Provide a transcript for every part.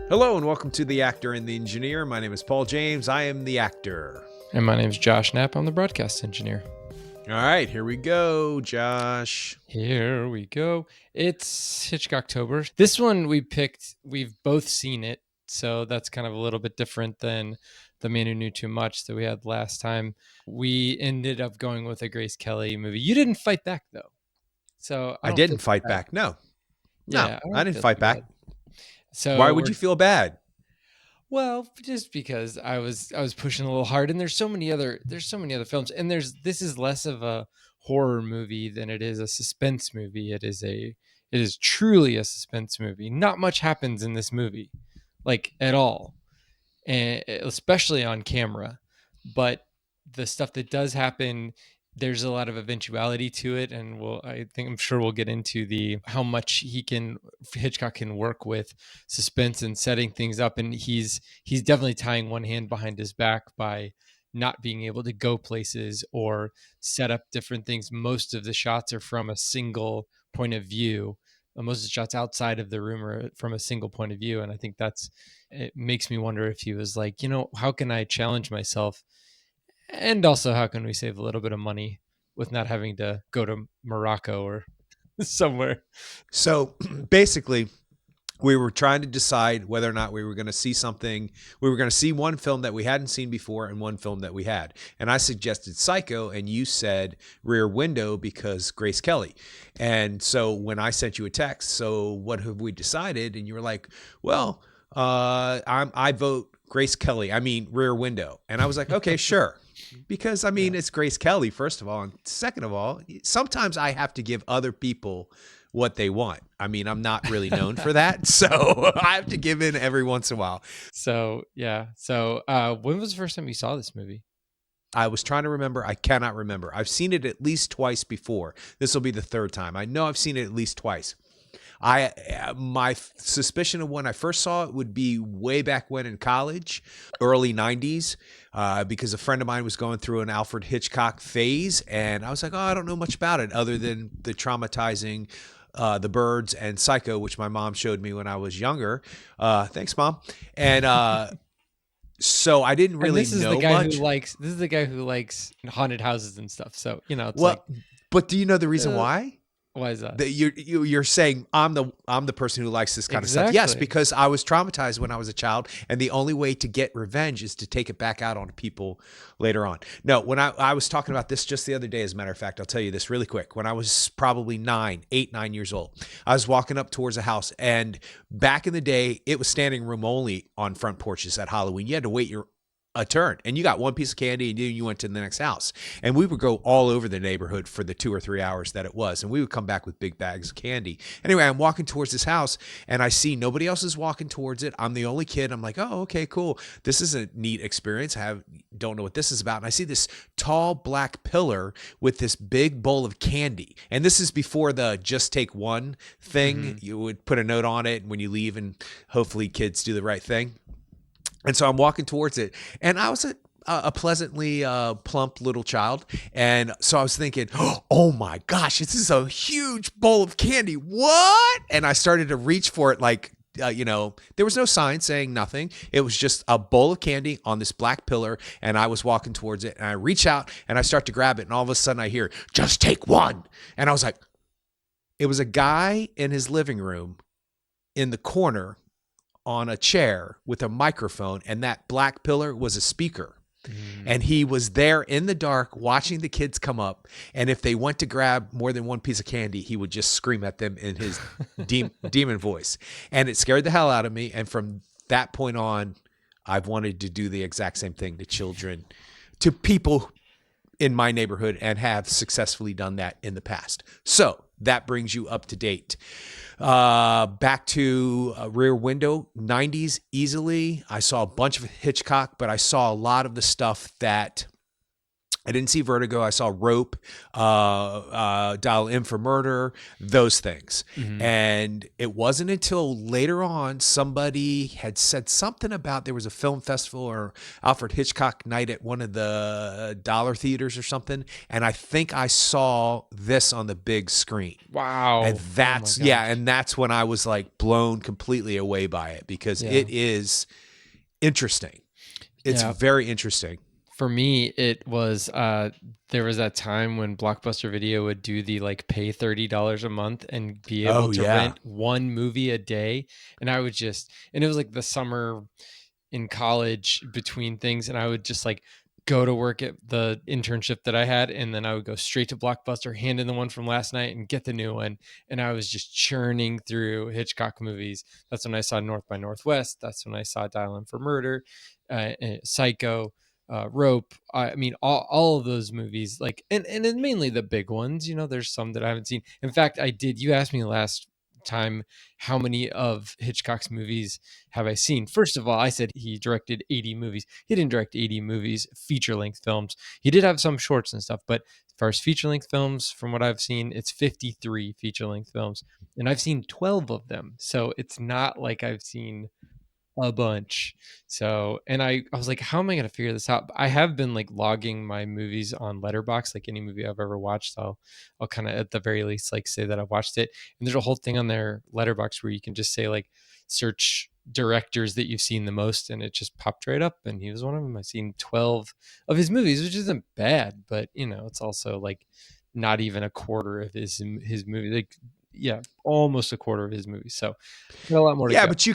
Hello and welcome to The Actor and the Engineer. My name is Paul James. I am the actor. And my name's Josh Knapp. I'm the broadcast engineer. All right, here we go, Josh. Here we go. It's Hitchcocktober. This one we picked, we've both seen it, so that's kind of a little bit different than The Man Who Knew Too Much that we had last time. We ended up going with a Grace Kelly movie. You didn't fight back, though. So I didn't fight back. No, I didn't fight back. So why would you feel bad? Well, just because I was pushing a little hard, and there's so many other films, and this is less of a horror movie than it is a suspense movie. It is truly a suspense movie. Not much happens in this movie, like at all, and especially on camera. But the stuff that does happen, there's a lot of eventuality to it, and I'm sure we'll get into how much Hitchcock can work with suspense and setting things up, and he's definitely tying one hand behind his back by not being able to go places or set up different things. Most of the shots are from a single point of view. Most of the shots outside of the room are from a single point of view, and I think it makes me wonder if he was like, how can I challenge myself? And also, how can we save a little bit of money with not having to go to Morocco or somewhere? So basically, we were trying to decide whether or not we were going to see something. We were going to see one film that we hadn't seen before and one film that we had. And I suggested Psycho, and you said Rear Window because Grace Kelly. And so when I sent you a text, so what have we decided? And you were like, well, I vote Grace Kelly. I mean, Rear Window. And I was like, okay, sure. Because, it's Grace Kelly, first of all. And second of all, sometimes I have to give other people what they want. I'm not really known for that. So I have to give in every once in a while. So, yeah. So when was the first time you saw this movie? I was trying to remember. I cannot remember. I've seen it at least twice before. This will be the third time. I know I've seen it at least twice. My suspicion of when I first saw it would be way back when in college, early 90s, because a friend of mine was going through an Alfred Hitchcock phase, and I was like, I don't know much about it other than the traumatizing The Birds and Psycho, which my mom showed me when I was younger. Thanks, Mom. And so I didn't really know much. This is the guy who likes haunted houses and stuff. So, but do you know the reason why? Why is that? That you're saying I'm the person who likes this kind of stuff. Yes, because I was traumatized when I was a child, and the only way to get revenge is to take it back out on people later on. No, when I was talking about this just the other day, as a matter of fact, I'll tell you this really quick. When I was probably 9 years old, I was walking up towards a house, and back in the day, it was standing room only on front porches at Halloween. You had to wait a turn, and you got one piece of candy, and then you went to the next house, and we would go all over the neighborhood for the 2 or 3 hours that it was, and we would come back with big bags of candy. Anyway, I'm walking towards this house, and I see nobody else is walking towards it. I'm the only kid. I'm like, oh, okay, cool. This is a neat experience. Don't know what this is about. And I see this tall black pillar with this big bowl of candy, and this is before the just take one thing. Mm-hmm. You would put a note on it when you leave, and hopefully kids do the right thing. And so I'm walking towards it, and I was a pleasantly plump little child. And so I was thinking, oh my gosh, this is a huge bowl of candy. What? And I started to reach for it like, there was no sign saying nothing. It was just a bowl of candy on this black pillar, and I was walking towards it, and I reach out and I start to grab it, and all of a sudden I hear, just take one. And I was like, it was a guy in his living room in the corner on a chair with a microphone, and that black pillar was a speaker. And he was there in the dark watching the kids come up, and if they went to grab more than one piece of candy, he would just scream at them in his demon voice. And it scared the hell out of me, and from that point on, I've wanted to do the exact same thing to children, to people in my neighborhood, and have successfully done that in the past. So that brings you up to date. Back to Rear Window, 90s easily. I saw a bunch of Hitchcock, but I saw a lot of the stuff that I didn't see Vertigo. I saw Rope, Dial M for Murder, those things. Mm-hmm. And it wasn't until later on somebody had said something about there was a film festival or Alfred Hitchcock night at one of the dollar theaters or something. And I think I saw this on the big screen. Wow. And that's, Oh my gosh. and that's when I was like blown completely away by it, because Yeah. it is interesting. It's very interesting. For me, it was there was that time when Blockbuster Video would do the like pay $30 a month and be able to rent one movie a day, and I would just, and it was like the summer in college between things, and I would just like go to work at the internship that I had, and then I would go straight to Blockbuster, hand in the one from last night, and get the new one. And I was just churning through Hitchcock movies. That's when I saw North by Northwest. That's when I saw Dial M for Murder, Psycho, Rope. I mean, all of those movies, like, and mainly the big ones. You know, there's some that I haven't seen. In fact, I did. You asked me last time how many of Hitchcock's movies have I seen. First of all, I said he directed 80 movies. He didn't direct 80 movies, feature-length films. He did have some shorts and stuff, but as far as feature-length films, from what I've seen, it's 53 feature-length films, and I've seen 12 of them. So it's not like I've seen a bunch. So, and I was like, how am I going to figure this out? I have been like logging my movies on Letterboxd, like any movie I've ever watched. I'll kind of at the very least like say that I've watched it. And there's a whole thing on their Letterboxd where you can just say like search directors that you've seen the most, and it just popped right up. And he was one of them. I've seen 12 of his movies, which isn't bad, but you know, it's also like not even a quarter of his movie. Like, yeah, almost a quarter of his movies. So a lot more to go. But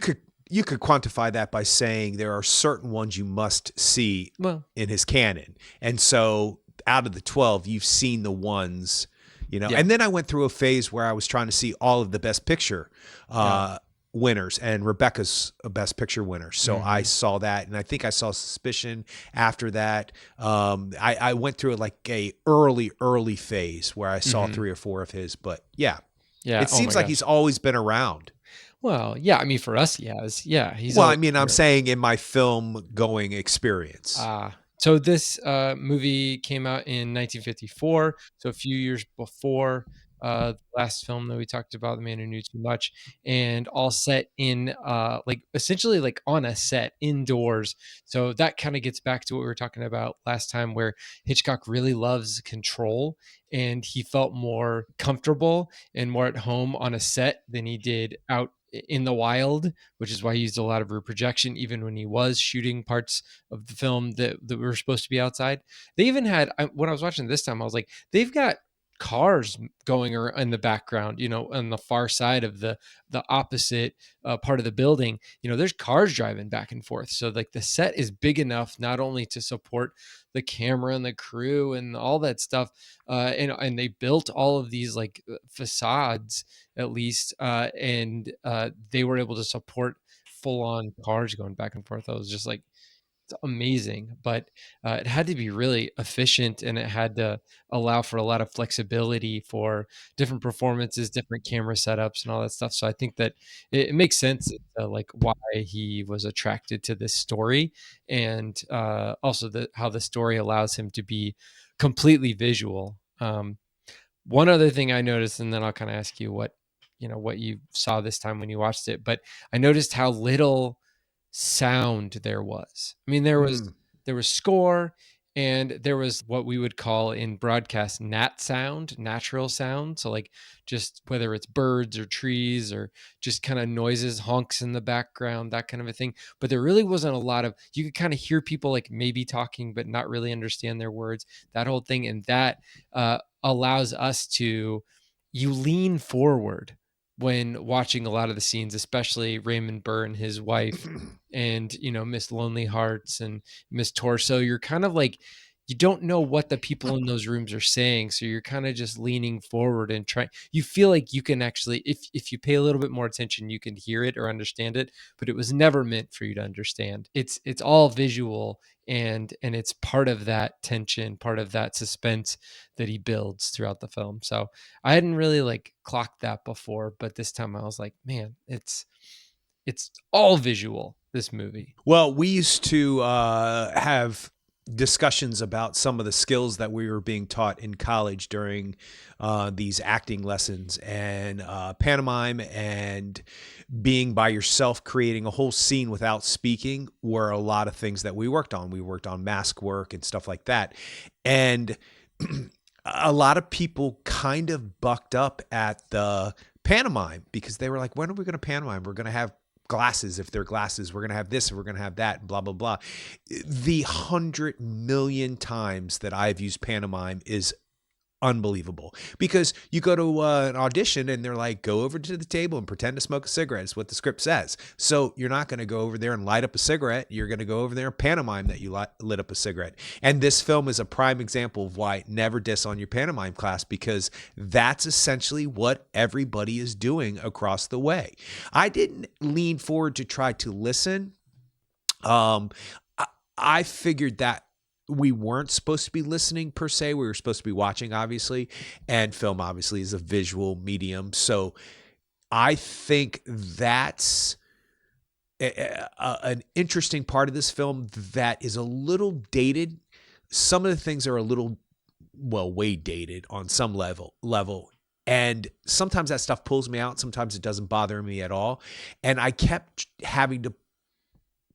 you could quantify that by saying there are certain ones you must see in his canon. And so out of the 12, you've seen the ones, you know. And then I went through a phase where I was trying to see all of the Best Picture winners, and Rebecca's a Best Picture winner. So I saw that, and I think I saw Suspicion after that. I went through like a early phase where I saw 3 or 4 of his, but it seems like he's always been around. Well, yeah, I mean, for us, he has. Yeah, he's. Well, I mean, I'm saying in my film going experience. So this movie came out in 1954, so a few years before the last film that we talked about, The Man Who Knew Too Much, and all set in like essentially like on a set indoors. So that kind of gets back to what we were talking about last time, where Hitchcock really loves control, and he felt more comfortable and more at home on a set than he did out in the wild, which is why he used a lot of rear projection, even when he was shooting parts of the film that were supposed to be outside. They even had, when I was watching this time, I was like, they've got cars going in the background, you know, on the far side of the opposite part of the building. You know, there's cars driving back and forth. So like the set is big enough not only to support the camera and the crew and all that stuff, and they built all of these like facades at least, and they were able to support full-on cars going back and forth. I was just like, it's amazing, but it had to be really efficient, and it had to allow for a lot of flexibility for different performances, different camera setups, and all that stuff. So I think that it makes sense, like why he was attracted to this story, and also how the story allows him to be completely visual. One other thing I noticed, and then I'll kind of ask you what you saw this time when you watched it, but I noticed how little sound there was. I mean, there was score, and there was what we would call in broadcast natural sound. So like just whether it's birds or trees or just kind of noises, honks in the background, that kind of a thing. But there really wasn't a lot of, you could kind of hear people like maybe talking, but not really understand their words, that whole thing. And that allows us to, you lean forward when watching a lot of the scenes, especially Raymond Burr and his wife, and Miss Lonely Hearts and Miss Torso. You're kind of like, you don't know what the people in those rooms are saying, so you're kind of just leaning forward and trying. You feel like you can actually, if you pay a little bit more attention, you can hear it or understand it. But it was never meant for you to understand. It's all visual, and it's part of that tension, part of that suspense that he builds throughout the film. So I hadn't really like clocked that before, but this time I was like, man, it's all visual, this movie. Well, we used to have discussions about some of the skills that we were being taught in college during these acting lessons, and pantomime and being by yourself, creating a whole scene without speaking, were a lot of things that we worked on. We worked on mask work and stuff like that. And a lot of people kind of bucked up at the pantomime because they were like, when are we going to pantomime? We're going to have glasses. If they're glasses, we're going to have this, and we're going to have that, and blah, blah, blah. The 100 million times that I've used pantomime is unbelievable, because you go to an audition and they're like, go over to the table and pretend to smoke a cigarette is what the script says. So you're not going to go over there and light up a cigarette. You're going to go over there and pantomime that you lit up a cigarette. And this film is a prime example of why never diss on your pantomime class, because that's essentially what everybody is doing across the way. I didn't lean forward to try to listen. I figured that we weren't supposed to be listening per se. We were supposed to be watching, obviously, and film obviously is a visual medium. So I think that's an interesting part of this film that is a little dated. Some of the things are a little, well, way dated on some level. And sometimes that stuff pulls me out. Sometimes it doesn't bother me at all. And I kept having to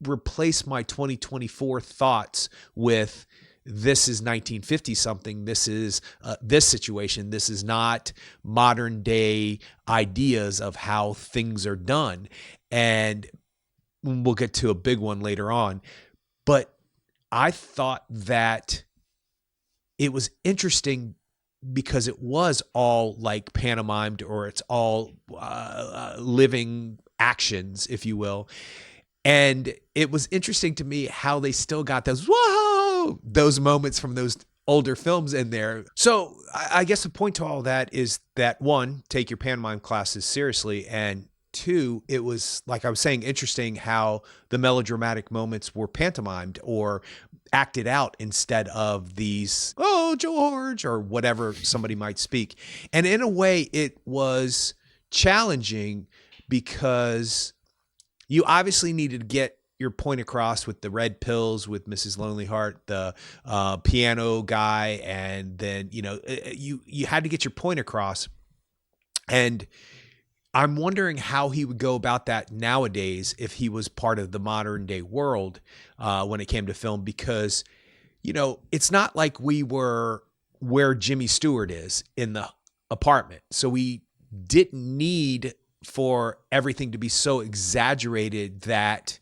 replace my 2024 thoughts with, this is 1950 something. This is this situation. This is not modern day ideas of how things are done. And we'll get to a big one later on. But I thought that it was interesting because it was all like pantomimed, or it's all living actions, if you will. And it was interesting to me how they still got those, whoa, those moments from those older films in there. So I guess the point to all that is that, one, take your pantomime classes seriously. And two, it was, like I was saying, interesting how the melodramatic moments were pantomimed or acted out instead of these, oh, George, or whatever somebody might speak. And in a way, it was challenging because you obviously needed to get your point across with the red pills, with Mrs. Lonely Heart, the piano guy, and then, you had to get your point across. And I'm wondering how he would go about that nowadays if he was part of the modern day world when it came to film, because, it's not like we were where Jimmy Stewart is in the apartment. So we didn't need for everything to be so exaggerated that,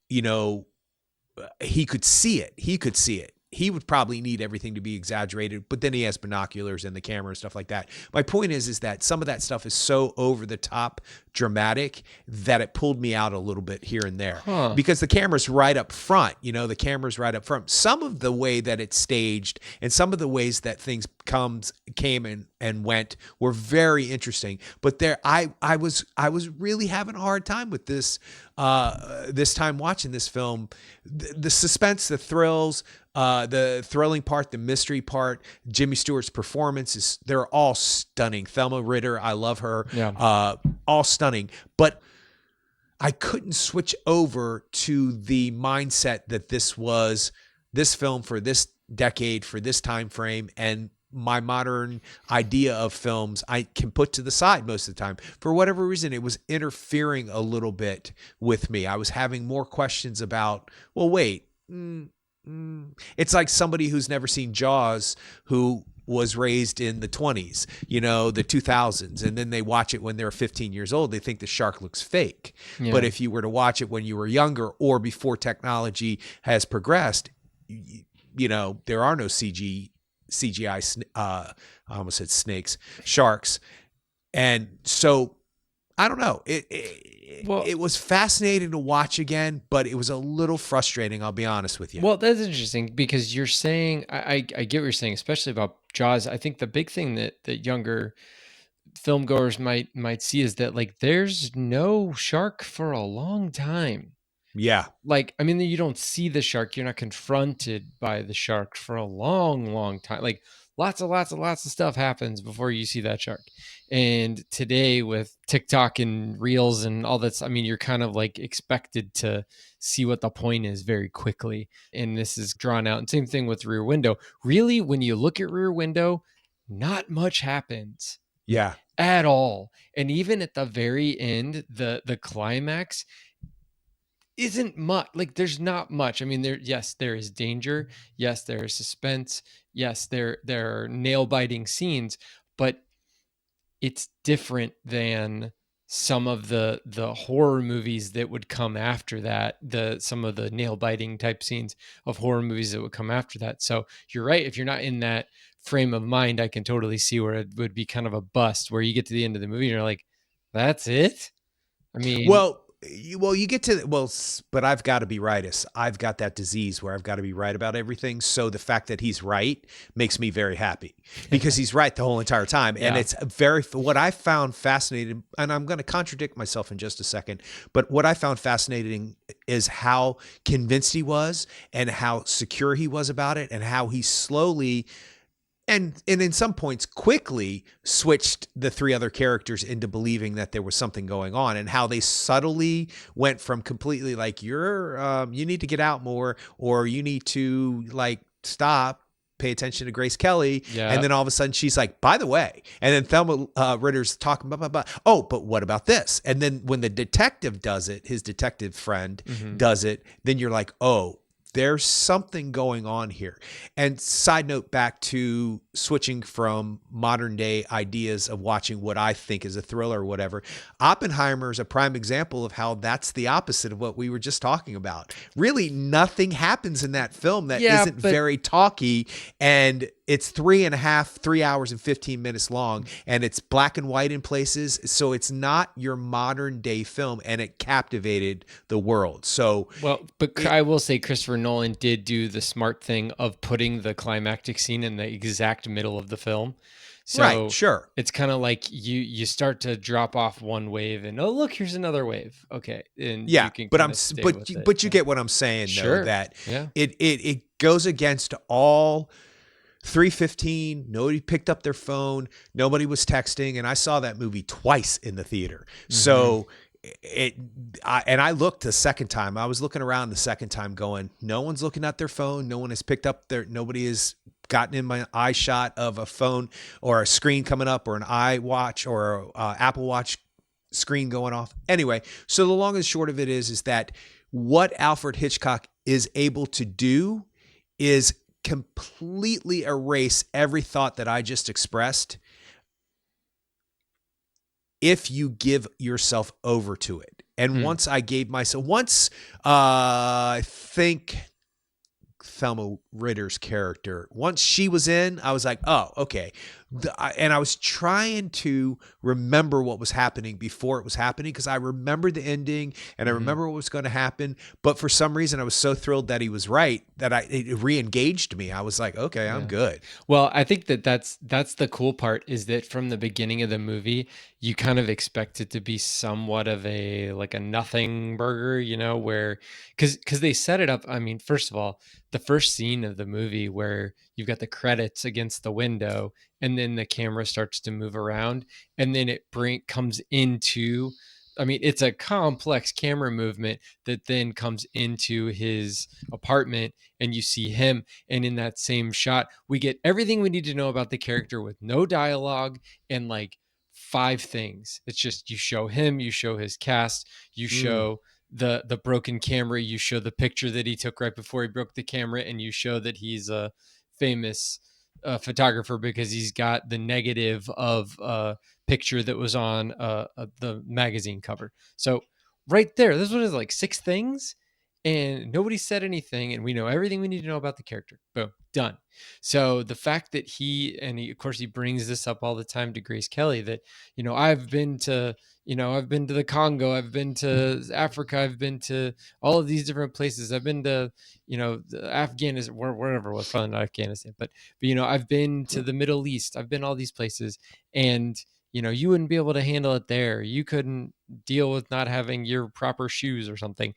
he could see it. He would probably need everything to be exaggerated, but then he has binoculars and the camera and stuff like that. My point is that some of that stuff is so over the top dramatic that it pulled me out a little bit here and there, because the camera's right up front, the camera's right up front. Some of the way that it's staged and some of the ways that things came and went were very interesting, but I was really having a hard time with this, this time watching this film. The suspense, the thrills, the thrilling part, the mystery part, Jimmy Stewart's performance they're all stunning. Thelma Ritter, I love her. Yeah. All stunning. But I couldn't switch over to the mindset that this was this film for this decade, for this time frame, and my modern idea of films I can put to the side most of the time. For whatever reason, it was interfering a little bit with me. I was having more questions about, well, wait, it's like somebody who's never seen Jaws, who was raised in the 20s, the 2000s, and then they watch it when they're 15 years old. They think the shark looks fake. Yeah. But if you were to watch it when you were younger or before technology has progressed, there are no CGI, I almost said snakes, sharks. And so I don't know. It was fascinating to watch again, but it was a little frustrating, I'll be honest with you. Well, that's interesting, because you're saying, I get what you're saying, especially about Jaws. I think the big thing that younger film goers might see is that, like, there's no shark for a long time. Yeah. Like, I mean, you don't see the shark. You're not confronted by the shark for a long, long time. Like, lots of stuff happens before you see that shark. And today with TikTok and reels and all that, I mean, you're kind of like expected to see what the point is very quickly. And this is drawn out. And same thing with Rear Window. Really, when you look at Rear Window, not much happens. Yeah. At all. And even at the very end, the climax isn't much. Like, there's not much. I mean, there is danger. Yes, there is suspense. Yes, there are nail biting scenes, but it's different than some of the horror movies that would come after that, some of the nail biting type scenes of horror movies that would come after that. So you're right, if you're not in that frame of mind, I can totally see where it would be kind of a bust, where you get to the end of the movie and you're like, that's it. I mean, You get to but I've got to be rightist. I've got that disease where I've got to be right about everything. So the fact that he's right makes me very happy, because he's right the whole entire time. Yeah. And it's what I found fascinating, and I'm going to contradict myself in just a second, but what I found fascinating is how convinced he was and how secure he was about it, and how he slowly and in some points quickly switched the three other characters into believing that there was something going on, and how they subtly went from completely like, you need to get out more, or you need to like stop, pay attention to Grace Kelly. Yeah. And then all of a sudden she's like, by the way, and then Thelma Ritter's talking about, oh, but what about this? And then when the detective does it, his detective friend does it, then you're like, oh, there's something going on here. And side note, back to switching from modern day ideas of watching what I think is a thriller or whatever, Oppenheimer is a prime example of how that's the opposite of what we were just talking about. Really, nothing happens in that film that isn't very talky, and it's 3 hours and 15 minutes long, and it's black and white in places. So it's not your modern day film, and it captivated the world. So, I will say Christopher Nolan did do the smart thing of putting the climactic scene in the exact middle of the film. So right, sure. It's kind of like you start to drop off one wave, and oh, look, here's another wave. Okay. And yeah, you can but you get what I'm saying, sure. Though, that yeah. it goes against all 3:15. Nobody picked up their phone. Nobody was texting. And I saw that movie twice in the theater. So I looked the second time. I was looking around the second time going, no one's looking at their phone. No one has picked up nobody has gotten in my eye shot of a phone or a screen coming up, or an iWatch or Apple Watch screen going off. Anyway, so the long and short of it is that what Alfred Hitchcock is able to do is completely erase every thought that I just expressed if you give yourself over to it. And once I think Thelma Ritter's character, once she was in, I was like, oh, okay. And I was trying to remember what was happening before it was happening, because I remembered the ending and I remember what was going to happen. But for some reason, I was so thrilled that he was right that it re-engaged me. I was like, okay, I'm good. Well, I think that's the cool part, is that from the beginning of the movie, you kind of expect it to be somewhat of a nothing burger, where because they set it up. I mean, first of all, the first scene of the movie where you've got the credits against the window, and then the camera starts to move around, and then it comes into, I mean, it's a complex camera movement that then comes into his apartment, and you see him. And in that same shot, we get everything we need to know about the character with no dialogue and like 5 things. It's just, you show him, you show his cast, you show the broken camera, you show the picture that he took right before he broke the camera, and you show that he's a famous photographer because he's got the negative of a picture that was on the magazine cover. So right there, this was like 6 things, and nobody said anything, and we know everything we need to know about the character. Boom, done. So the fact that of course he brings this up all the time to Grace Kelly, that I've been to the Congo, I've been to Africa, I've been to all of these different places, I've been to Afghanistan, wherever it was, probably not Afghanistan, but I've been to the Middle East, I've been all these places, and you wouldn't be able to handle it there. You couldn't deal with not having your proper shoes or something.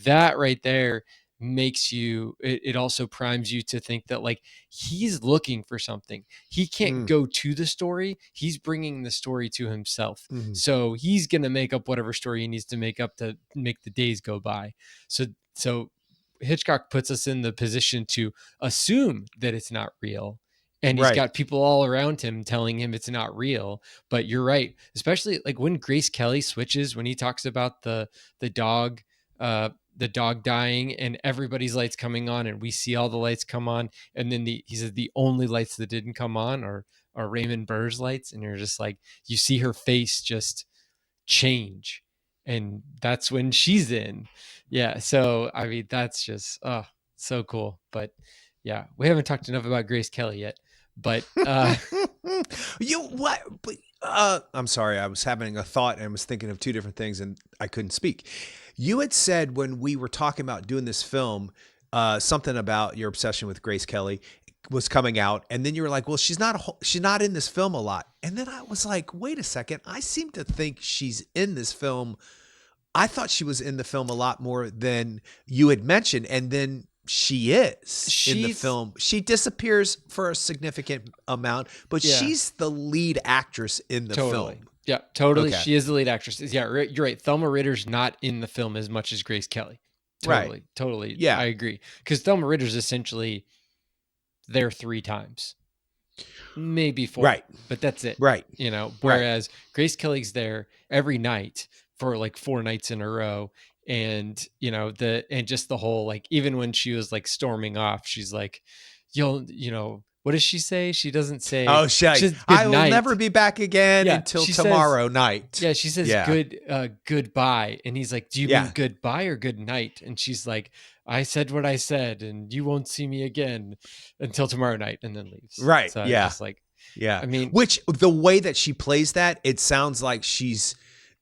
That right there it also primes you to think that like he's looking for something. He can't go to the story. He's bringing the story to himself. So he's going to make up whatever story he needs to make up to make the days go by. So Hitchcock puts us in the position to assume that it's not real. And he's got people all around him telling him it's not real. But you're right. Especially like when Grace Kelly switches, when he talks about the dog, the dog dying and everybody's lights coming on and we see all the lights come on. And then he says the only lights that didn't come on are Raymond Burr's lights. And you're just like, you see her face just change. And that's when she's in. Yeah. So, I mean, that's just, so cool. But yeah, we haven't talked enough about Grace Kelly yet, but, I'm sorry. I was having a thought and I was thinking of two different things and I couldn't speak. You had said when we were talking about doing this film, something about your obsession with Grace Kelly was coming out. And then you were like, well, she's not in this film a lot. And then I was like, wait a second. I seem to think she's in this film. I thought she was in the film a lot more than you had mentioned. And then she is in the film. She disappears for a significant amount, but she's the lead actress in the film. Yeah, totally. Okay. She is the lead actress. Yeah, you're right. Thelma Ritter's not in the film as much as Grace Kelly. Totally. Yeah, I agree. Because Thelma Ritter's essentially there 3 times, maybe 4, but that's it. Right. You know, whereas Grace Kelly's there every night for like 4 nights in a row. And, you know, and just the whole, like, even when she was like storming off, she's like, what does she say? She doesn't say, "Oh, shit, I will never be back again until tomorrow night." Yeah, she says, goodbye. And he's like, "Do you mean goodbye or good night?" And she's like, "I said what I said, and you won't see me again until tomorrow night," and then leaves. Right. So just like, I mean, which the way that she plays that, it sounds like she's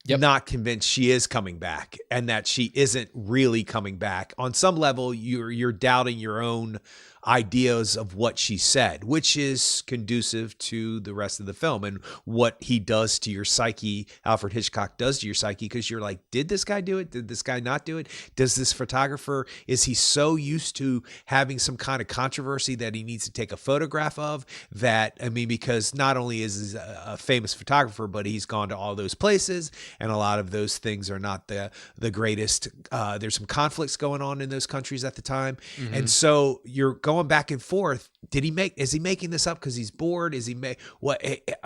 not convinced she is coming back and that she isn't really coming back. On some level, you're doubting your own ideas of what she said, which is conducive to the rest of the film and what he does to your psyche, Alfred Hitchcock does to your psyche, because you're like, did this guy do it? Did this guy not do it? Does this photographer, is he so used to having some kind of controversy that he needs to take a photograph of that? I mean, because not only is he a famous photographer, but he's gone to all those places and a lot of those things are not the greatest. There's some conflicts going on in those countries at the time. And so you're going back and forth. Is he making this up because he's bored?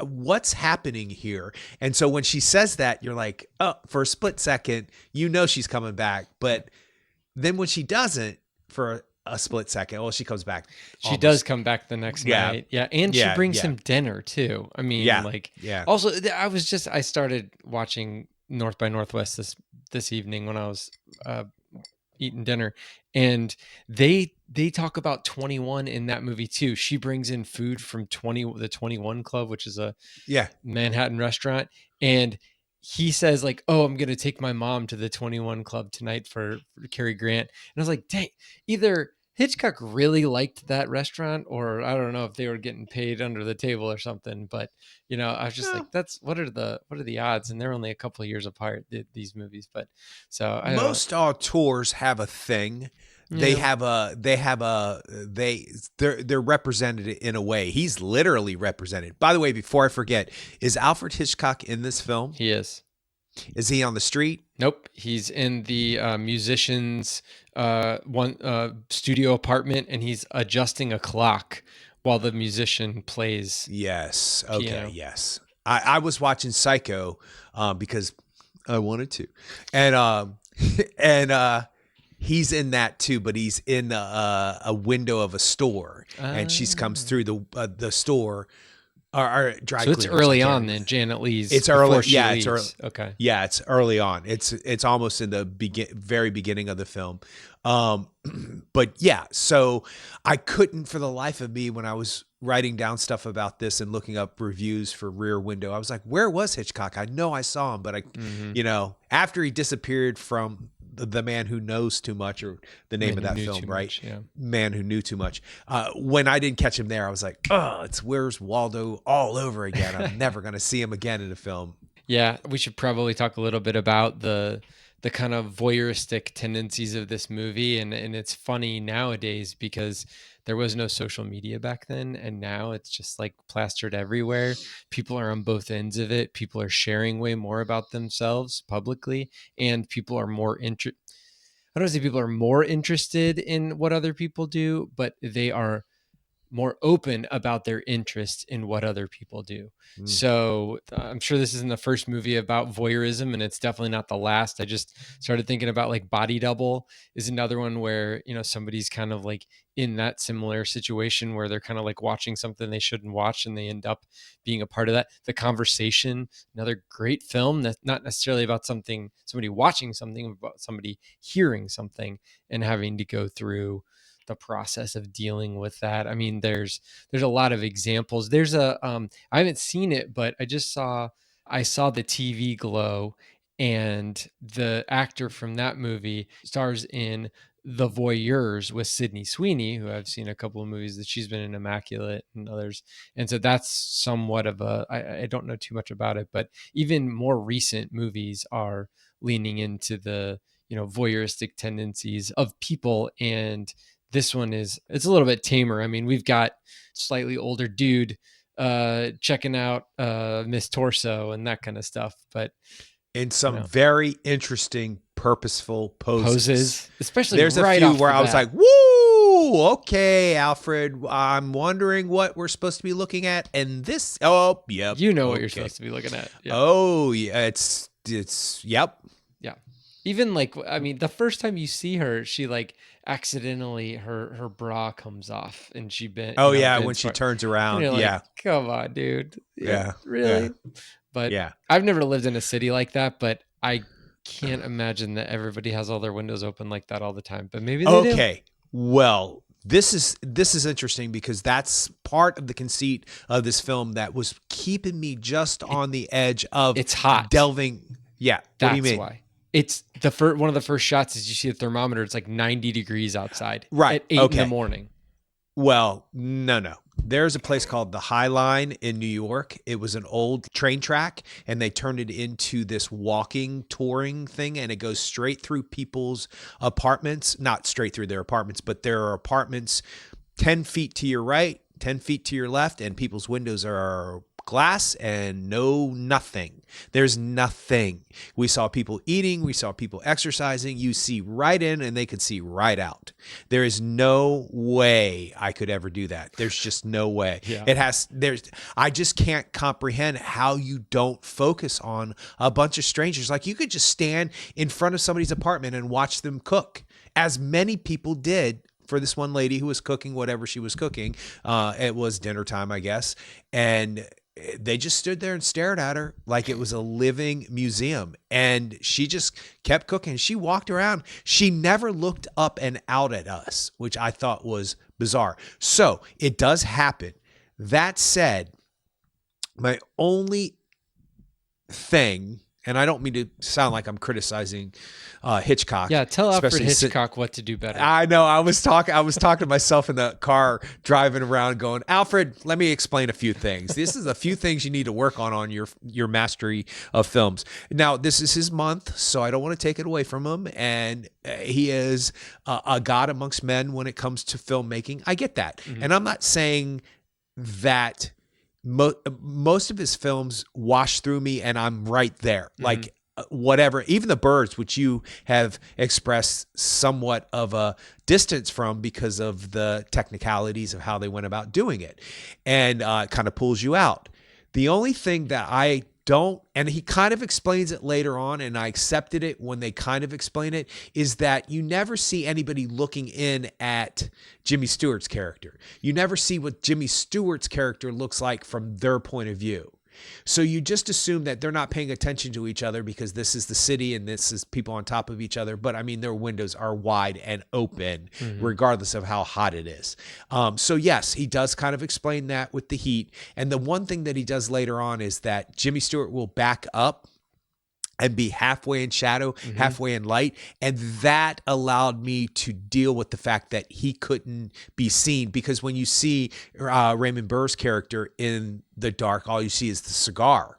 What's happening here? And so when she says that, you're like, oh, for a split second, you know she's coming back. But then when she doesn't for a split second, she comes back. She does come back the next night. Yeah. And she brings him dinner too. I mean, also I started watching North by Northwest this evening when I was eating dinner, and they talk about 21 in that movie too. She brings in food from the 21 Club, which is a Manhattan restaurant, and he says like, "Oh, I'm gonna take my mom to the 21 Club tonight for Cary Grant." And I was like, dang, either Hitchcock really liked that restaurant, or I don't know if they were getting paid under the table or something. But you know, I was just like, what are the odds? And they're only a couple of years apart, these movies. But so most auteurs have a thing. They're represented in a way. He's literally represented. By the way, before I forget, is Alfred Hitchcock in this film? He is. Is he on the street? Nope. He's in the musician's studio apartment, and he's adjusting a clock while the musician plays. Yes. Piano. Okay. Yes. I was watching Psycho because I wanted to, and he's in that too, but he's in a window of a store, and she comes through the store. Or dry so it's early on then. Janet Leigh's. It's early. Yeah, leaves. It's early. Okay. Yeah, it's early on. It's almost in the very beginning of the film. But yeah, so I couldn't for the life of me when I was writing down stuff about this and looking up reviews for Rear Window. I was like, where was Hitchcock? I know I saw him, but after he disappeared from The Man Who Knows Too Much, or the name of that film, right? Man Who Knew Too Much. When I didn't catch him there, I was like, oh, it's Where's Waldo all over again. I'm never going to see him again in a film. Yeah, we should probably talk a little bit about the the kind of voyeuristic tendencies of this movie. And it's funny nowadays because there was no social media back then, and now it's just like plastered everywhere. People are on both ends of it. People are sharing way more about themselves publicly, and people are more I don't say people are more interested in what other people do, but they are more open about their interest in what other people do. So I'm sure this isn't the first movie about voyeurism, and it's definitely not the last. I just started thinking about like Body Double is another one where, you know, somebody's kind of like in that similar situation where they're kind of like watching something they shouldn't watch and they end up being a part of that. The Conversation, another great film that's not necessarily about somebody watching something, but about somebody hearing something and having to go through the process of dealing with that. I mean, there's a lot of examples. There's I haven't seen it, but I saw the TV Glow, and the actor from that movie stars in The Voyeurs with Sydney Sweeney, who I've seen a couple of movies that she's been in, Immaculate and others. And so that's somewhat of I don't know too much about it, but even more recent movies are leaning into the, you know, voyeuristic tendencies of people. And this one it's a little bit tamer. I mean, we've got slightly older dude checking out Miss Torso and that kind of stuff, but in some very interesting, purposeful poses. Especially there's right a few off where the I was bat. like, "Woo, okay, Alfred. I'm wondering what we're supposed to be looking at." And this, oh, yep, you know what you're supposed to be looking at. Yep. Oh, yeah, it's yep. Yeah. Even like, I mean, the first time you see her, she like accidentally her bra comes off, and she bent. Oh yeah, when she turns around. And you're yeah. Like, come on, dude. Yeah. Really? Yeah. But yeah. I've never lived in a city like that, but I can't imagine that everybody has all their windows open like that all the time. But maybe they do. Okay. Well, this is interesting because that's part of the conceit of this film that was keeping me just on the edge of it's hot. delving. Yeah. That's what do you mean? Why. It's one of the first shots is you see the thermometer. It's like 90 degrees outside. Right. At 8 in the morning. Well, no. There's a place called the High Line in New York. It was an old train track, and they turned it into this walking, touring thing, and it goes straight through people's apartments. Not straight through their apartments, but there are apartments 10 feet to your right, 10 feet to your left, and people's windows are glass and nothing. There's nothing. We saw people eating. We saw people exercising. You see right in and they could see right out. There is no way I could ever do that. There's just no way. Yeah. I just can't comprehend how you don't focus on a bunch of strangers. Like, you could just stand in front of somebody's apartment and watch them cook, as many people did for this one lady who was cooking whatever she was cooking. It was dinner time, I guess. And they just stood there and stared at her like it was a living museum. And she just kept cooking. She walked around. She never looked up and out at us, which I thought was bizarre. So it does happen. That said, my only thing, and I don't mean to sound like I'm criticizing Hitchcock. Yeah, tell Alfred Hitchcock what to do better. I know. I was talking to myself in the car driving around going, Alfred, let me explain a few things. This is a few things you need to work on your mastery of films. Now, this is his month, so I don't want to take it away from him. And he is a god amongst men when it comes to filmmaking. I get that. Mm-hmm. And I'm not saying that most of his films wash through me and I'm right there. Mm-hmm. Like whatever, even The Birds, which you have expressed somewhat of a distance from because of the technicalities of how they went about doing it, and kind of pulls you out. The only thing that I don't, and he kind of explains it later on, and I accepted it when they kind of explain it, is that you never see anybody looking in at Jimmy Stewart's character. You never see what Jimmy Stewart's character looks like from their point of view. So you just assume that they're not paying attention to each other because this is the city and this is people on top of each other. But I mean, their windows are wide and open, mm-hmm. regardless of how hot it is. So yes, he does kind of explain that with the heat. And the one thing that he does later on is that Jimmy Stewart will back up and be halfway in shadow, Mm-hmm. halfway in light. And that allowed me to deal with the fact that he couldn't be seen, because when you see Raymond Burr's character in the dark, all you see is the cigar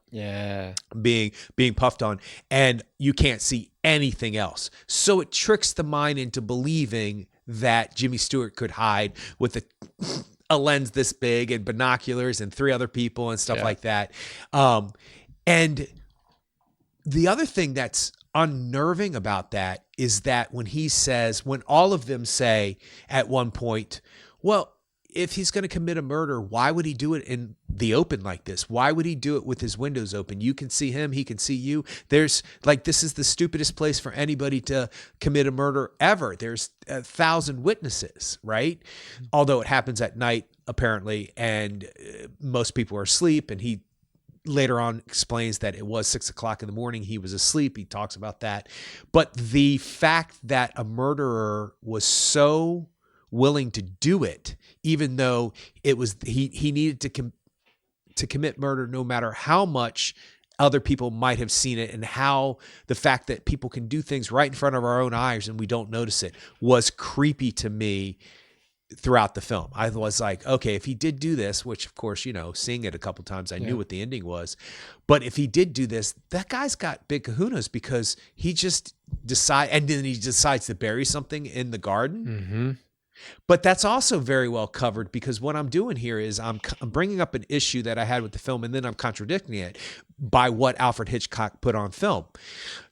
being puffed on, and you can't see anything else. So it tricks the mind into believing that Jimmy Stewart could hide with a lens this big and binoculars and 3 other people and stuff like that. And the other thing that's unnerving about that is that when all of them say at one point, well, if he's going to commit a murder, why would he do it in the open like this? Why would he do it with his windows open? You can see him, he can see you. This is the stupidest place for anybody to commit a murder ever. There's 1,000 witnesses, right? Although it happens at night, apparently, and most people are asleep, and he later on explains that it was 6 o'clock in the morning. He was asleep. He talks about that. But the fact that a murderer was so willing to do it, even though it was he needed to commit murder, no matter how much other people might have seen it, and how the fact that people can do things right in front of our own eyes and we don't notice it, was creepy to me throughout the film. I was like, okay, if he did do this, which of course, seeing it a couple times, I knew what the ending was, but if he did do this, that guy's got big kahunas, because he just decides to bury something in the garden. Mm-hmm. But that's also very well covered, because what I'm doing here is I'm bringing up an issue that I had with the film, and then I'm contradicting it by what Alfred Hitchcock put on film.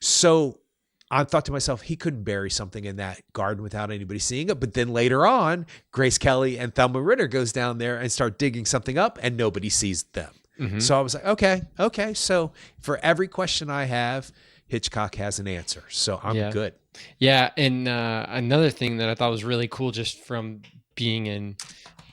So I thought to myself, he couldn't bury something in that garden without anybody seeing it. But then later on, Grace Kelly and Thelma Ritter goes down there and start digging something up, and nobody sees them. Mm-hmm. So I was like, okay. So for every question I have, Hitchcock has an answer. So I'm good. Yeah. And another thing that I thought was really cool, just from being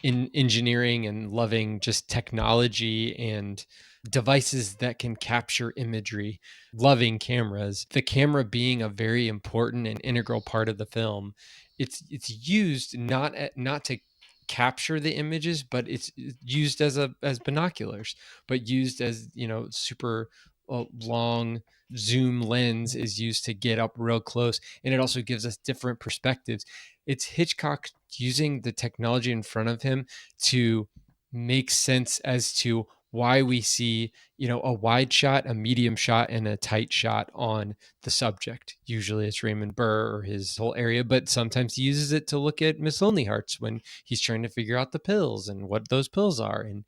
in engineering and loving just technology and devices that can capture imagery, loving cameras, the camera being a very important and integral part of the film. It's used not to capture the images, but it's used as binoculars, but used as, super long zoom lens is used to get up real close, and it also gives us different perspectives. It's Hitchcock using the technology in front of him to make sense as to why we see, a wide shot, a medium shot, and a tight shot on the subject. Usually it's Raymond Burr or his whole area, but sometimes he uses it to look at Miss Lonely Hearts when he's trying to figure out the pills and what those pills are. And,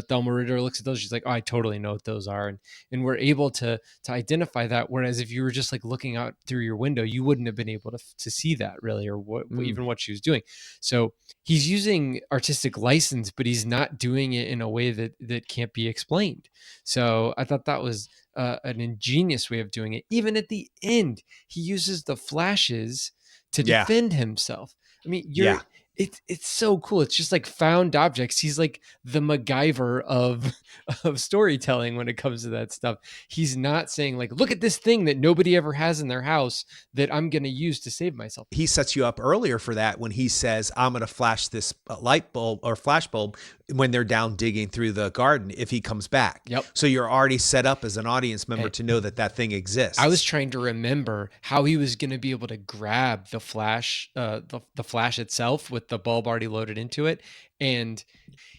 Thelma Ritter looks at those, she's like, oh, I totally know what those are. And we're able to identify that. Whereas if you were just like looking out through your window, you wouldn't have been able to see that really, or even what she was doing. So he's using artistic license, but he's not doing it in a way that can't be explained. So I thought that was an ingenious way of doing it. Even at the end, he uses the flashes to defend himself. I mean, it's so cool. It's just like found objects. He's like the MacGyver of storytelling when it comes to that stuff. He's not saying like, look at this thing that nobody ever has in their house that I'm going to use to save myself. He sets you up earlier for that when he says, I'm going to flash this light bulb or flash bulb when they're down digging through the garden if he comes back. Yep. So you're already set up as an audience member to know that thing exists. I was trying to remember how he was going to be able to grab the flash, the flash itself with the bulb already loaded into it. And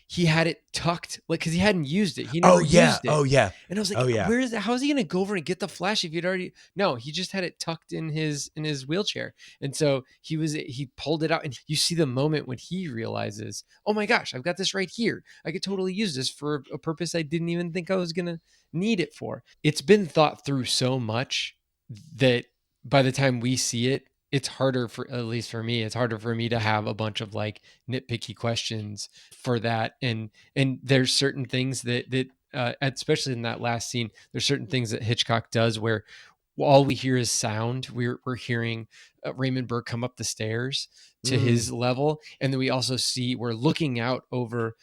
he had it tucked, like, because he hadn't used it. He never used it. Oh, yeah. And I was like, where is it? How is he going to go over and get the flash if he'd already... No, he just had it tucked in his wheelchair. And so he pulled it out, and you see the moment when he realizes, oh my gosh, I've got this right here. I could totally use this for a purpose I didn't even think I was going to need it for. It's been thought through so much that by the time we see it, it's harder at least for me, it's harder for me to have a bunch of like nitpicky questions for that. And there's certain things that especially in that last scene, there's certain things that Hitchcock does where all we hear is sound. We're hearing Raymond Burr come up the stairs to his level. And then we also we're looking out over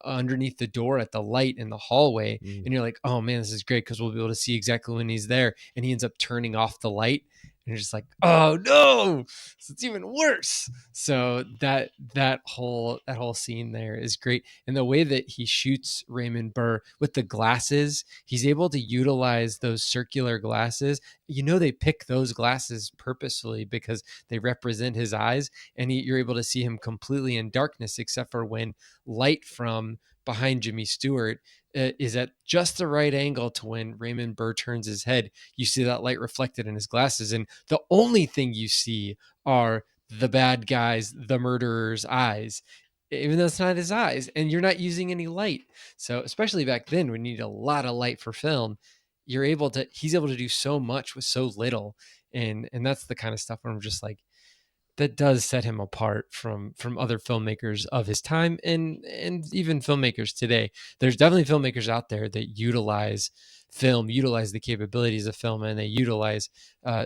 underneath the door at the light in the hallway. And you're like, oh man, this is great, because we'll be able to see exactly when he's there. And he ends up turning off the light. And you're just like, oh no, it's even worse. So that whole scene there is great, and the way that he shoots Raymond Burr with the glasses, he's able to utilize those circular glasses. They pick those glasses purposefully because they represent his eyes, and you're able to see him completely in darkness, except for when light from behind Jimmy Stewart is at just the right angle to when Raymond Burr turns his head. You see that light reflected in his glasses, and the only thing you see are the bad guys, the murderer's eyes, even though it's not his eyes, and you're not using any light. So especially back then, when you need a lot of light for film, he's able to do so much with so little. And that's the kind of stuff where I'm just like, that does set him apart from other filmmakers of his time, and even filmmakers today. There's definitely filmmakers out there that utilize the capabilities of film, and they utilize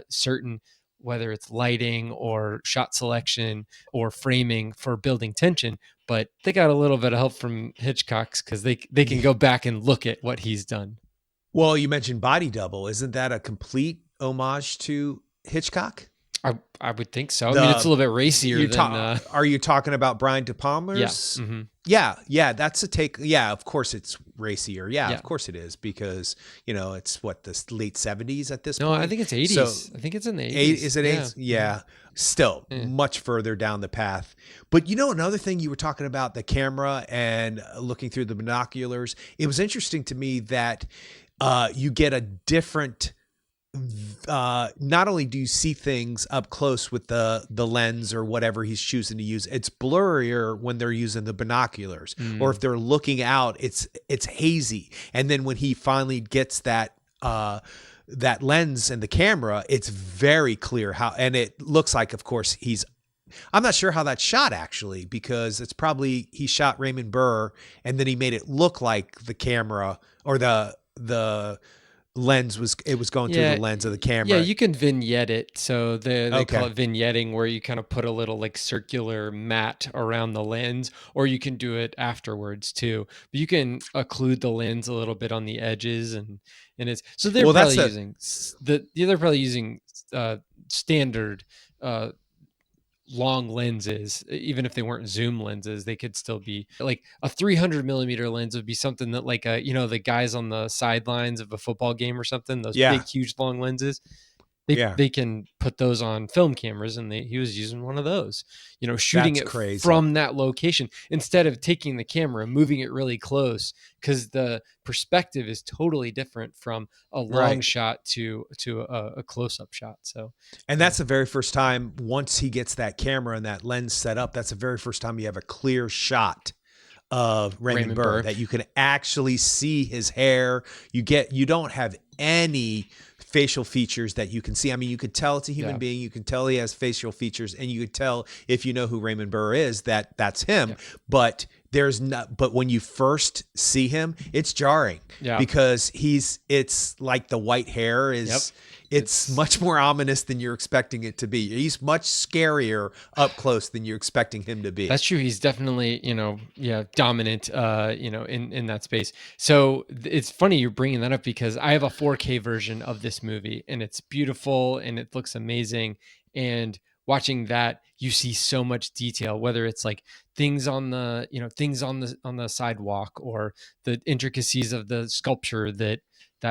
certain, whether it's lighting or shot selection or framing for building tension, but they got a little bit of help from Hitchcock's because they can go back and look at what he's done. Well, you mentioned Body Double. Isn't that a complete homage to Hitchcock? I would think so. I mean, it's a little bit racier than. Are you talking about Brian De Palma's? Yeah. Mm-hmm. Yeah. That's a take. Yeah, of course it's racier. Yeah, of course it is, because it's the late 70s at this point. No, I think it's 80s. So, I think it's in the 80s. Is it 80s? Yeah. Still much further down the path. But another thing, you were talking about the camera and looking through the binoculars. It was interesting to me that you get a different. Not only do you see things up close with the lens or whatever he's choosing to use, it's blurrier when they're using the binoculars, or if they're looking out, it's hazy. And then when he finally gets that lens and the camera, it's very clear and it looks like, of course, I'm not sure how that's shot actually, because it's probably he shot Raymond Burr and then he made it look like the camera or the lens was going through the lens of the camera. Yeah, you can vignette it. So they call it vignetting, where you kind of put a little like circular mat around the lens, or you can do it afterwards too. But you can occlude the lens a little bit on the edges, and it's so they're probably using standard long lenses. Even if they weren't zoom lenses, they could still be like a 300 millimeter lens would be something that like the guys on the sidelines of a football game or something, those big huge long lenses, they can put those on film cameras, and he was using one of those, shooting it from that location instead of taking the camera, moving it really close, because the perspective is totally different from a long shot to a close-up shot. So, and that's the very first time, once he gets that camera and that lens set up, that's the very first time you have a clear shot of Raymond Burr, that you can actually see his hair. You don't have any facial features that you can see. I mean, you could tell it's a human being. You can tell he has facial features, and you could tell, if you know who Raymond Burr is, that that's him. Yeah. But but when you first see him, it's jarring because it's like the white hair is, it's much more ominous than you're expecting it to be. He's much scarier up close than you're expecting him to be. That's true. He's definitely, dominant, in that space. So it's funny you're bringing that up, because I have a 4K version of this movie, and it's beautiful and it looks amazing. And watching that, you see so much detail, whether it's like things on the sidewalk, or the intricacies of the sculpture that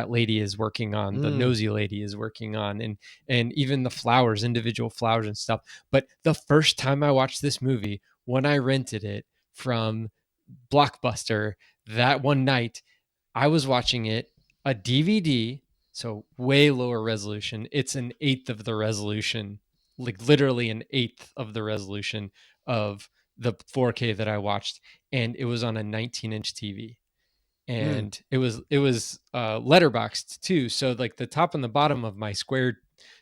lady is working on, the nosy lady is working on, and even the flowers, individual flowers and stuff. But the first time I watched this movie, when I rented it from Blockbuster that one night, I was watching it a DVD, so way lower resolution. It's an eighth of the resolution, like literally an eighth of the resolution of the 4K that I watched, and it was on a 19-inch TV. And it was letterboxed too, so like the top and the bottom of my square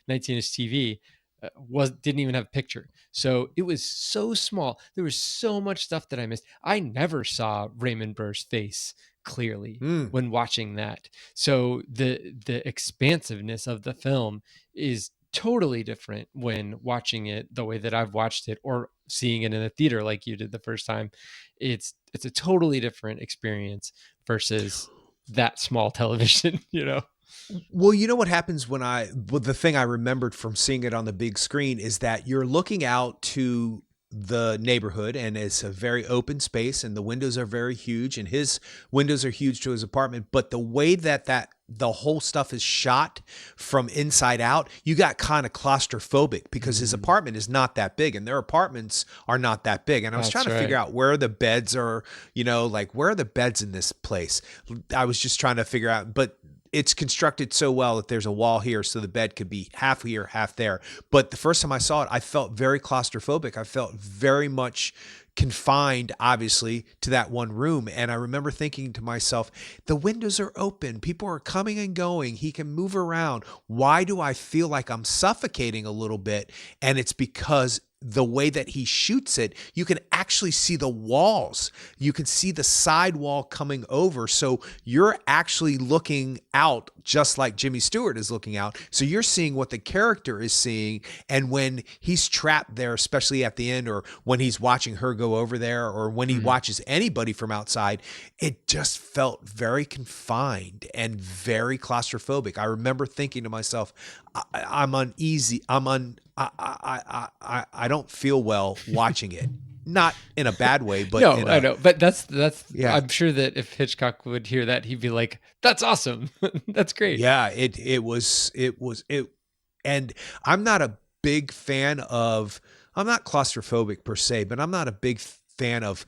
19-inch TV didn't even have a picture, so it was so small. There was so much stuff that I missed. I never saw Raymond Burr's face clearly when watching that, so the expansiveness of the film is totally different when watching it the way that I've watched it, or seeing it in a theater like you did the first time. It's a totally different experience versus that small television, Well, you know what happens the thing I remembered from seeing it on the big screen is that you're looking out to the neighborhood and it's a very open space and the windows are very huge and his windows are huge to his apartment. But the way that the whole stuff is shot from inside out, you got kind of claustrophobic because his apartment is not that big and their apartments are not that big. And I was trying to figure out where the beds are, like where are the beds in this place? I was just trying to figure out, but it's constructed so well that there's a wall here so the bed could be half here, half there. But the first time I saw it, I felt very claustrophobic. I felt very much confined, obviously, to that one room. And I remember thinking to myself, the windows are open. People are coming and going. He can move around. Why do I feel like I'm suffocating a little bit? And it's because the way that he shoots it, you can actually see the walls. You can see the side wall coming over. So you're actually looking out just like Jimmy Stewart is looking out. So you're seeing what the character is seeing. And when he's trapped there, especially at the end, or when he's watching her go over there, or when he watches anybody from outside, it just felt very confined and very claustrophobic. I remember thinking to myself, I'm uneasy. I don't feel well watching it. Not in a bad way, but no, I know. But that's yeah. I'm sure that if Hitchcock would hear that, he'd be like, "That's awesome. That's great." Yeah, it was, and I'm not a big fan of. I'm not claustrophobic per se, but I'm not a big fan of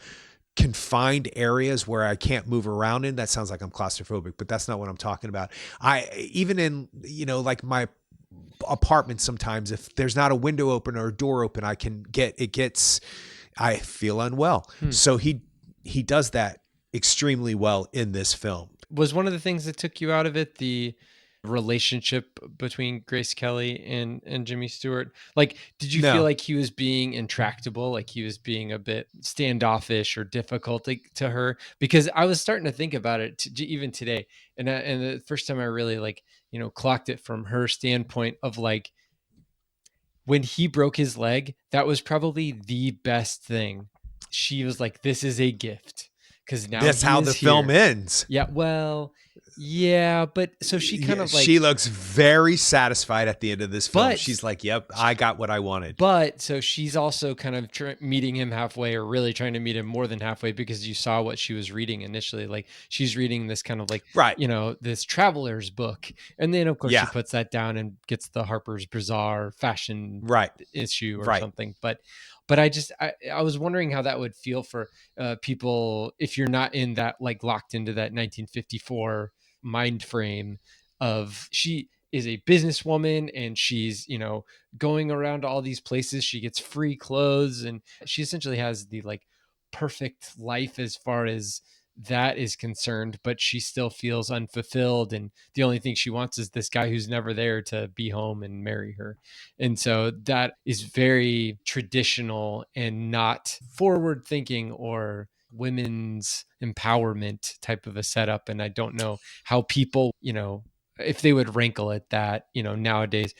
confined areas where I can't move around in. That sounds like I'm claustrophobic, but that's not what I'm talking about. Even in like my apartment, sometimes if there's not a window open or a door open, I feel unwell. So he does that extremely well in this film. Was one of the things that took you out of it the relationship between Grace Kelly and Jimmy Stewart? Like, did you feel like he was being intractable, like he was being a bit standoffish or difficult to her? Because I was starting to think about it even today, and the first time I really clocked it from her standpoint of like, when he broke his leg, that was probably the best thing. She was like, "This is a gift," because now that's how the film ends. Yeah, well, yeah, but so she kind of like, she looks very satisfied at the end of this film. She's like, "Yep, I got what I wanted." But so she's also kind of meeting him halfway, or really trying to meet him more than halfway, because you saw what she was reading initially. Like, she's reading this kind of like, this traveler's book, and then of course she puts that down and gets the Harper's Bazaar fashion issue or something. But I was wondering how that would feel for people if you're not in that, like, locked into that 1954 mind frame of, she is a businesswoman and she's going around to all these places. She gets free clothes and she essentially has the like perfect life as far as that is concerned, but she still feels unfulfilled, and the only thing she wants is this guy who's never there to be home and marry her. And so that is very traditional and not forward thinking or women's empowerment type of a setup. And I don't know how people, if they would rankle at that, nowadays.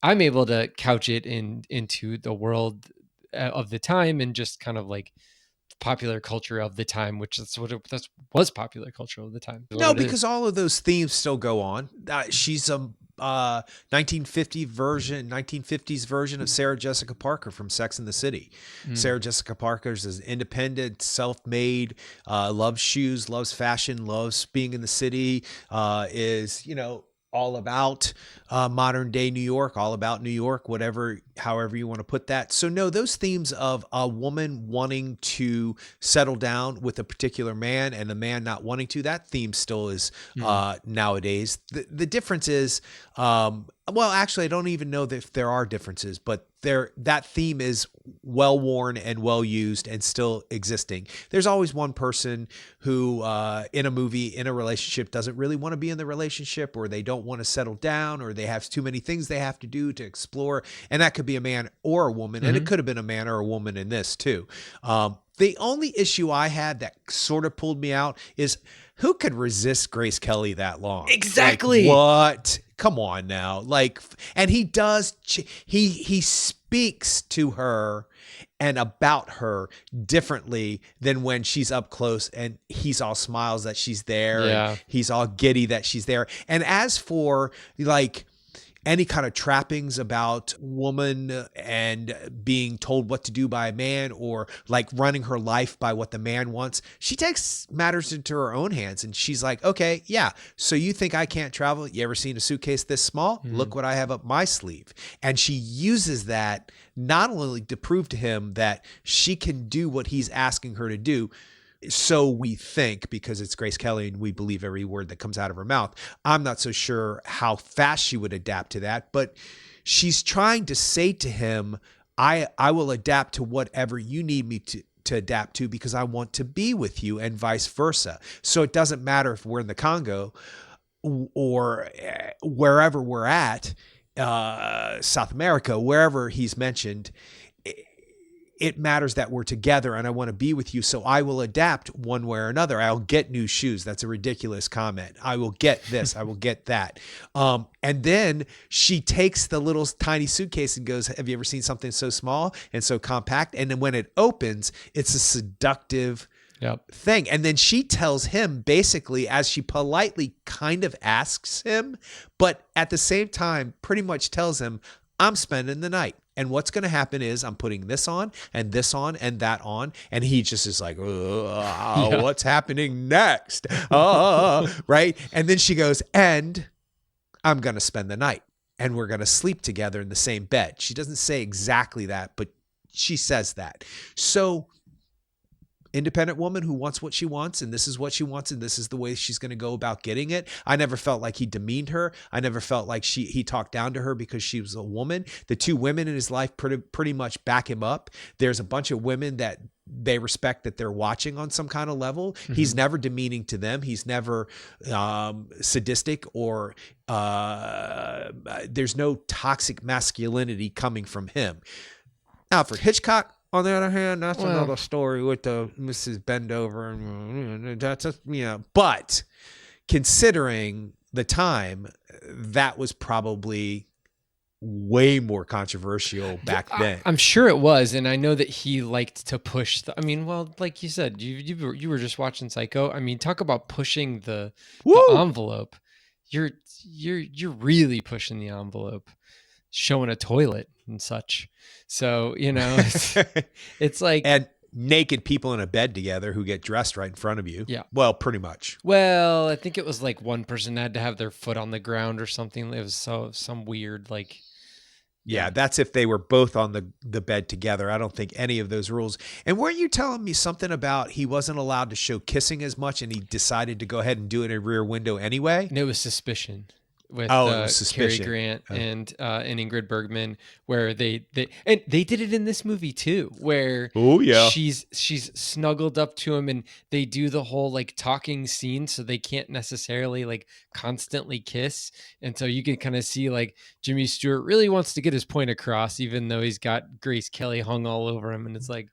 I'm able to couch it into the world of the time and just kind of like popular culture of the time, which is that was popular culture of the time. No, because all of those themes still go on. She's a 1950s version of Sarah Jessica Parker from Sex and the City. Sarah Jessica Parker's is independent, self-made, loves shoes, loves fashion, loves being in the city, is all about modern day New York, all about New York, however you want to put that. So no, those themes of a woman wanting to settle down with a particular man and the man not wanting to, that theme still is nowadays. The difference is, well, actually, I don't even know if there are differences, but that theme is well worn and well used and still existing. There's always one person who, in a movie, in a relationship, doesn't really want to be in the relationship, or they don't want to settle down, or they have too many things they have to do to explore. And that could be a man or a woman. And it could have been a man or a woman in this too. The only issue I had that sort of pulled me out is, who could resist Grace Kelly that long? Exactly. Like, what? Come on now. Like, and he does, he speaks to her and about her differently than when she's up close and he's all smiles that she's there. Yeah. And he's all giddy that she's there. And as for like any kind of trappings about woman and being told what to do by a man, or like running her life by what the man wants, she takes matters into her own hands. And she's like, okay, yeah. So you think I can't travel? You ever seen a suitcase this small? Look what I have up my sleeve. And she uses that not only to prove to him that she can do what he's asking her to do. So we think, because it's Grace Kelly and we believe every word that comes out of her mouth. I'm not so sure how fast she would adapt to that, but she's trying to say to him, I will adapt to whatever you need me to adapt to, because I want to be with you, and vice versa. So it doesn't matter if we're in the Congo or wherever we're at, South America, wherever he's mentioned. It matters that we're together and I want to be with you. So I will adapt one way or another. I'll get new shoes. That's a ridiculous comment. I will get this. I will get that. And then she takes the little tiny suitcase and goes, have you ever seen something so small and so compact? And then when it opens, it's a seductive thing. And then she tells him basically, as she politely kind of asks him, but at the same time, pretty much tells him, I'm spending the night. And what's going to happen is I'm putting this on and that on. And he just is like, what's happening next? Right. And then she goes, and I'm going to spend the night and we're going to sleep together in the same bed. She doesn't say exactly that, but she says that. So independent woman who wants what she wants, and this is what she wants, and this is the way she's going to go about getting it. I never felt like he demeaned her. I never felt like he talked down to her because she was a woman. The two women in his life pretty much back him up. There's a bunch of women that they respect that they're watching on some kind of level. Mm-hmm. He's never demeaning to them. He's never sadistic or there's no toxic masculinity coming from him. Now for Hitchcock, on the other hand, that's another story with the Mrs. Bendover, and that's But considering the time, that was probably way more controversial back then. I'm sure it was, and I know that he liked to push. Like you said, you were just watching Psycho. I mean, talk about pushing the envelope. You're really pushing the envelope, showing a toilet and such. So, it's like, and naked people in a bed together who get dressed right in front of you. Yeah. Well, pretty much. Well, I think it was like one person had to have their foot on the ground or something. It was some weird, like. Yeah, that's if they were both on the bed together. I don't think any of those rules. And weren't you telling me something about he wasn't allowed to show kissing as much and he decided to go ahead and do it in a Rear Window anyway? And it was Suspicion. With Suspicion. Cary Grant and Ingrid Bergman, where they did it in this movie too, where she's snuggled up to him and they do the whole like talking scene, so they can't necessarily like constantly kiss, and so you can kind of see like Jimmy Stewart really wants to get his point across, even though he's got Grace Kelly hung all over him, and it's like,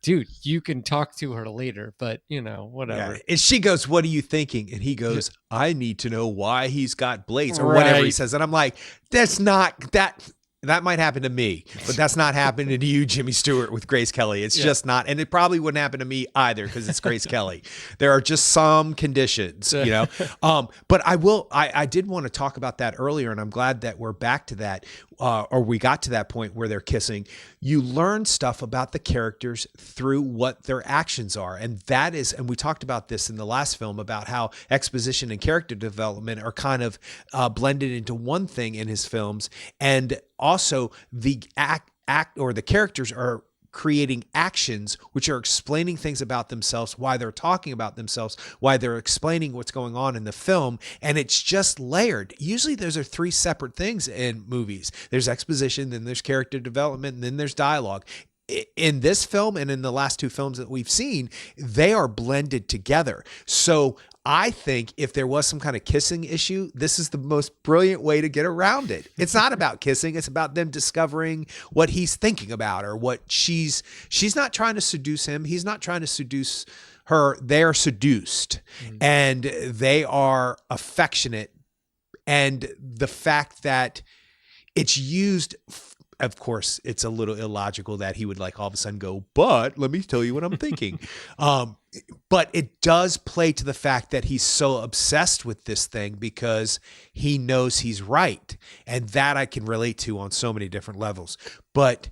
dude, you can talk to her later, but whatever. Yeah. And she goes, what are you thinking? And he goes, I need to know why he's got blades or whatever he says. And I'm like, that's not that might happen to me, but that's not happening to you, Jimmy Stewart, with Grace Kelly. It's just not. And it probably wouldn't happen to me either because it's Grace Kelly. There are just some conditions, but I did want to talk about that earlier. And I'm glad that we're back to that. Or we got to that point where they're kissing. You learn stuff about the characters through what their actions are. And we talked about this in the last film about how exposition and character development are kind of blended into one thing in his films. And also the act or the characters are creating actions which are explaining things about themselves, why they're talking about themselves, why they're explaining what's going on in the film, and it's just layered. Usually those are three separate things in movies. There's exposition, then there's character development, and then there's dialogue. In this film and in the last two films that we've seen, they are blended together. So I think if there was some kind of kissing issue, this is the most brilliant way to get around it. It's not about kissing. It's about them discovering what he's thinking about or what she's not trying to seduce him. He's not trying to seduce her. They're seduced and they are affectionate. And the fact that it's used of course, it's a little illogical that he would like all of a sudden go, but let me tell you what I'm thinking. But it does play to the fact that he's so obsessed with this thing because he knows he's right. And that I can relate to on so many different levels. But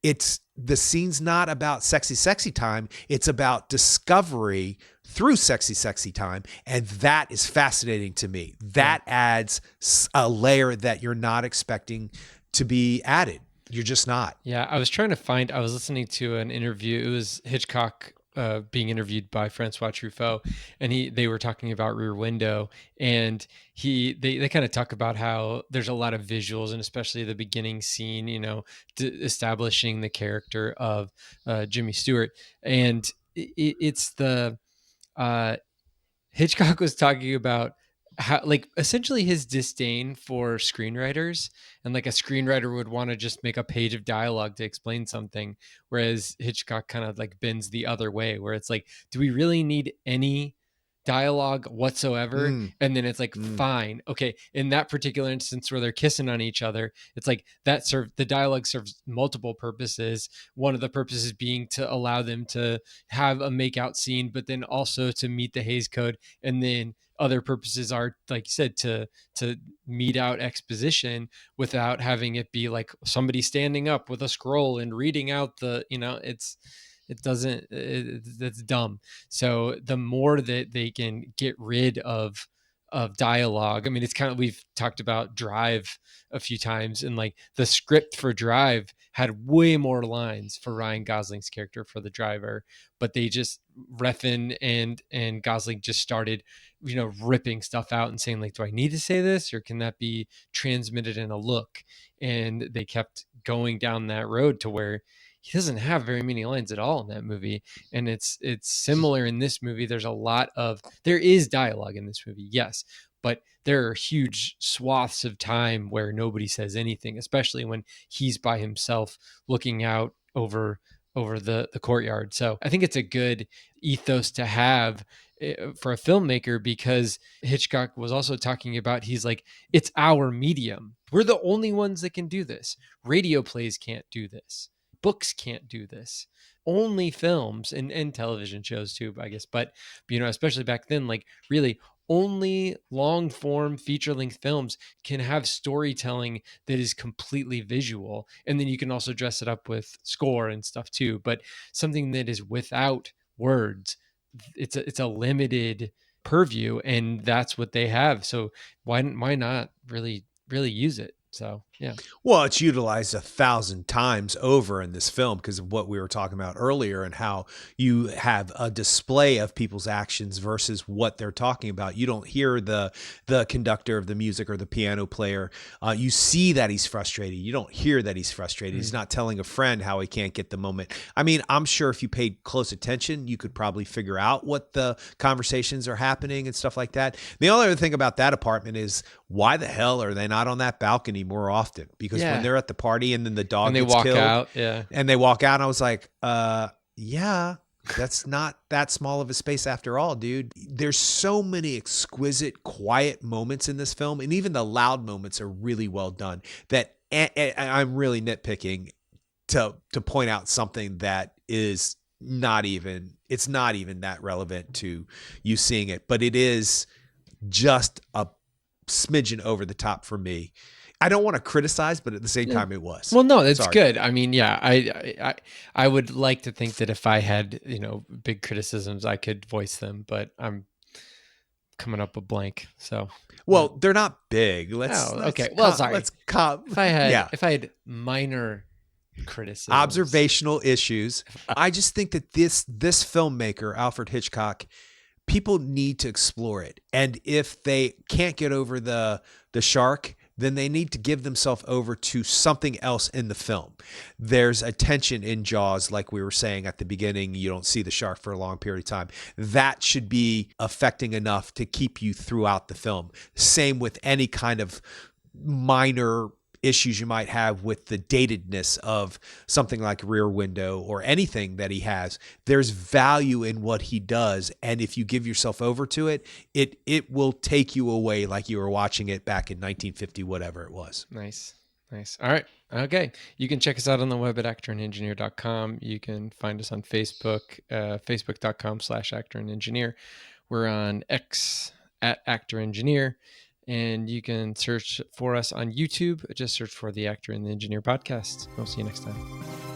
the scene's not about sexy time. It's about discovery through sexy time. And that is fascinating to me. That adds a layer that you're not expecting to be added. You're just not. Yeah. I was listening to an interview. It was Hitchcock being interviewed by Francois Truffaut, and they were talking about Rear Window, and they kind of talk about how there's a lot of visuals, and especially the beginning scene, establishing the character of Jimmy Stewart, and it's the Hitchcock was talking about how, like, essentially his disdain for screenwriters, and like a screenwriter would want to just make a page of dialogue to explain something, whereas Hitchcock kind of like bends the other way, where it's like, do we really need any dialogue whatsoever? And then it's like, fine, okay, in that particular instance where they're kissing on each other, it's like the dialogue serves multiple purposes. One of the purposes being to allow them to have a make-out scene, but then also to meet the Hays Code, and then other purposes are, like you said, to meet out exposition without having it be like somebody standing up with a scroll and reading out that's dumb. So the more that they can get rid of dialogue, I mean, it's kind of, we've talked about Drive a few times, and like the script for Drive had way more lines for Ryan Gosling's character, for the driver, but they just, Refn and Gosling just started, ripping stuff out and saying like, do I need to say this, or can that be transmitted in a look? And they kept going down that road to where he doesn't have very many lines at all in that movie. And it's similar in this movie. There is dialogue in this movie, yes, but there are huge swaths of time where nobody says anything, especially when he's by himself looking out over the courtyard. So I think it's a good ethos to have for a filmmaker, because Hitchcock was also talking about, he's like, it's our medium. We're the only ones that can do this. Radio plays can't do this. Books can't do this. Only films and television shows too, I guess. But, especially back then, like, really only long form feature length films can have storytelling that is completely visual. And then you can also dress it up with score and stuff too. But something that is without words, it's a limited purview, and that's what they have. So why not really use it? So, yeah. Well, it's utilized 1,000 times over in this film because of what we were talking about earlier, and how you have a display of people's actions versus what they're talking about. You don't hear the conductor of the music or the piano player. You see that he's frustrated. You don't hear that he's frustrated. He's not telling a friend how he can't get the moment. I mean, I'm sure if you paid close attention, you could probably figure out what the conversations are happening and stuff like that. The only other thing about that apartment is, why the hell are they not on that balcony more often? Because when they're at the party and then the dog gets killed, and they walk out, I was like, yeah, that's not that small of a space after all, dude. There's so many exquisite, quiet moments in this film, and even the loud moments are really well done, that I'm really nitpicking to point out something that is not even that relevant to you seeing it, but it is just a smidgen over the top for me. I don't want to criticize, but at the same time, it was. Well, no, it's good. I mean, yeah, I would like to think that if I had, big criticisms, I could voice them, but I'm coming up with blank. So, well, they're not big. Okay. Well, sorry. If I had minor criticisms, observational issues, I just think that this filmmaker, Alfred Hitchcock, people need to explore it, and if they can't get over the shark, then they need to give themselves over to something else in the film. There's a tension in Jaws, like we were saying at the beginning. You don't see the shark for a long period of time. That should be affecting enough to keep you throughout the film. Same with any kind of minor issues you might have with the datedness of something like Rear Window or anything that he has. There's value in what he does, and if you give yourself over to it, it will take you away like you were watching it back in 1950, whatever it was. Nice. Nice. All right. Okay. You can check us out on the web at actorandengineer.com. You can find us on Facebook, facebook.com/actorandengineer. We're on X at Actor Engineer. And you can search for us on YouTube. Just search for the Actor and the Engineer podcast. We'll see you next time.